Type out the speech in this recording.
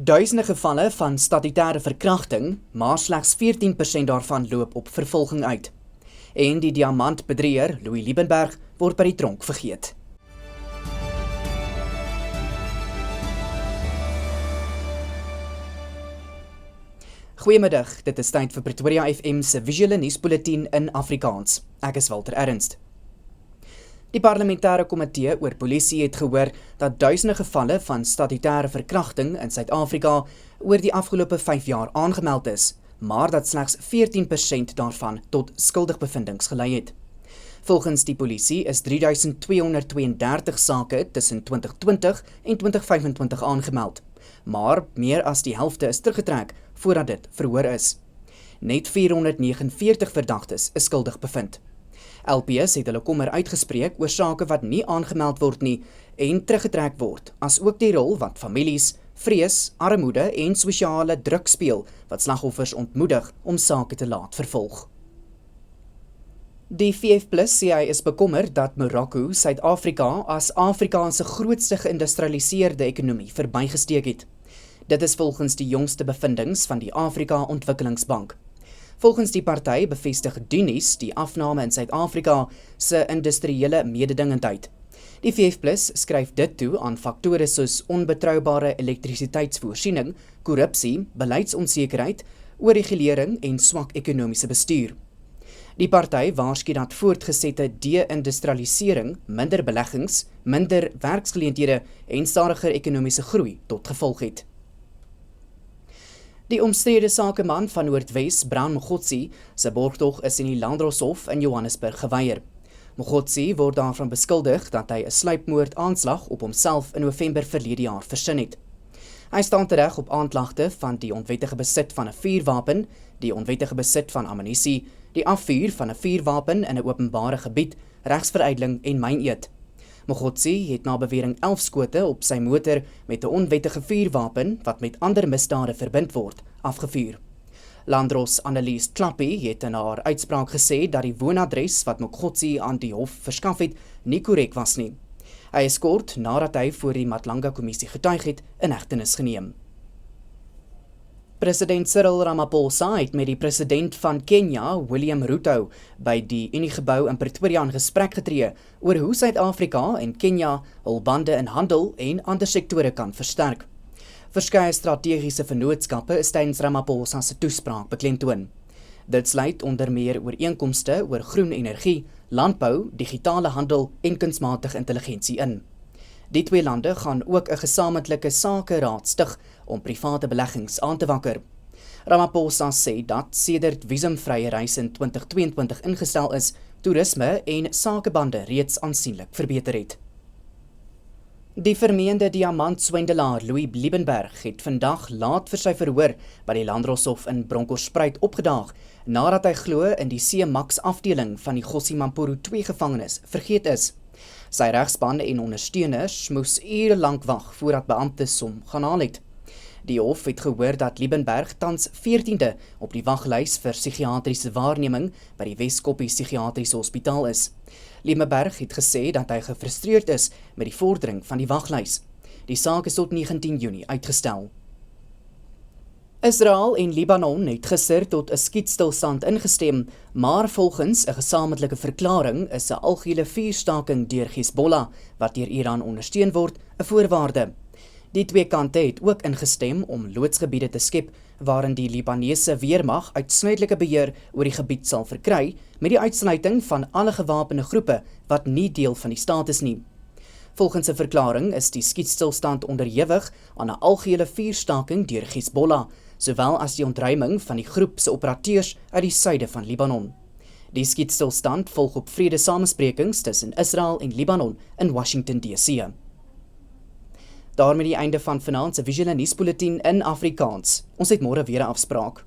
Duisende gevalle van statutêre verkrachting, maar slegs 14% daarvan loop op vervolging uit. En die diamantbedrieër Louis Liebenberg word by die tronk vergeet. Goeiemiddag, dit is tyd vir Pretoria FM se visuele nuusbulletin in Afrikaans. Ek is Walter Ernst. Die parlementêre komitee oor polisie het gehoor dat duisende gevalle van statutêre verkrachting in Suid-Afrika oor die afgelope 5 jaar aangemeld is, maar dat slegs 14% daarvan tot skuldigbevindings gelei het. Volgens die polisie is 3232 sake tussen 2020 en 2025 aangemeld, maar meer as die helfte is teruggetrek voordat dit verhoor is. Net 449 verdagtes is skuldig bevind. LPS het hulle kommer uitgespreek oor sake wat nie aangemeld word nie en teruggetrek word, as ook die rol wat families, vrees, armoede en sosiale druk speel wat slagoffers ontmoedig om sake te laat vervolg. Die VF+ sê hy is bekommerd dat Marokko Suid-Afrika as Afrika se grootste geïndustrialiseerde ekonomie verbygesteek het. Dit is volgens die jongste bevindings van die Afrika Ontwikkelingsbank. Volgens die party bevestig Dunies die afname in Suid-Afrika se industriële mededingendheid. Die VF+ skryf dit toe aan faktore soos onbetroubare elektrisiteitsvoorsiening, korrupsie, beleidsonsekerheid, oorregulering en swak ekonomiese bestuur. Die party waarsku dat voortgesette de-industrialisering, minder beleggings, minder werksgeleenthede en stadiger ekonomiese groei tot gevolg het. Die omstrede sakeman van Noordwes, Brown Mogotsi, se borgtog is in die Landdroshof in Johannesburg geweier. Mogotsi word daarvan beskuldig dat hy 'n sluipmoord aanslag op homself in November verlede jaar versin het. Hy staan tereg op aanklagte van die onwettige besit van 'n vuurwapen, die onwettige besit van ammunisie, die afvuur van 'n vuurwapen in 'n openbare gebied, regsverydeling en myneet. Mogotsi het na bewering 11 skote op sy motor met 'n onwettige vuurwapen wat met ander misdade verbind word, afgevuur. Landros Annelies Klappie het in haar uitspraak gesê dat die woonadres wat Mogotsi aan die hof verskaf het, nie korrek was nie. Hy is kort nadat hy voor die Matlanga-kommissie getuig het, in hegtenis geneem. President Cyril Ramaphosa het met die president van Kenia, William Ruto, by die Uniegebou in Pretoria in gesprek getree oor hoe Suid-Afrika en Kenia hul bande in handel en ander sektore kan versterk. Verskeie strategiese vennootskappe is tydens Ramaphosa se toespraak beklemtoon. Dit sluit onder meer ooreenkomste oor groen energie, landbou, digitale handel en kunsmatige intelligensie in. Die twee lande gaan ook 'n gesamentlike sakeraad stig om private beleggings aan te wakker. Ramaphosa sê dat sedert visumvrye reis in 2022 ingestel is, toerisme en sakebande reeds aansienlik verbeter het. Die vermeende diamantswendelaar Louis Liebenberg het vandag laat vir sy verhoor by die Landdroshof in Bronkhorstspruit opgedaag, nadat hy glo in die C-Max afdeling van die Gossie Mampuru 2 gevangenis vergeet is. Sy regspan en ondersteuners moes ure lank wag voordat beamptes hom gaan haal het. Die hof het gehoor dat Liebenberg tans 14de op die waglys vir psigiatriese waarneming by die Wes-Koppie Psigiatriese Hospitaal is. Liebenberg het gesê dat hy gefrustreerd is met die vordering van die waglys. Die saak is tot 19 Junie uitgestel. Israel en Libanon het gister tot 'n skietstilstand ingestem, maar volgens 'n gesamentlike verklaring is 'n algehele vuurstaking deur Hezbollah, wat deur Iran ondersteun word, 'n voorwaarde. Die twee kante het ook ingestem om loodsgebiede te skep waarin die Libanese weermag uitsluitlike beheer oor die gebied sal verkry, met die uitsluiting van alle gewapende groepe wat nie deel van die staat is nie. Volgens 'n verklaring is die skietstilstand onderhewig aan 'n algehele vuurstaking deur Hezbollah, sowel as die ontruiming van die groep se operateurs uit die suide van Libanon. Die skietstilstand volg op vredesamesprekings tussen Israel en Libanon in Washington DC. Daarmee die einde van vanaand se visuele nuusbulletin in Afrikaans. Ons het môre weer 'n afspraak.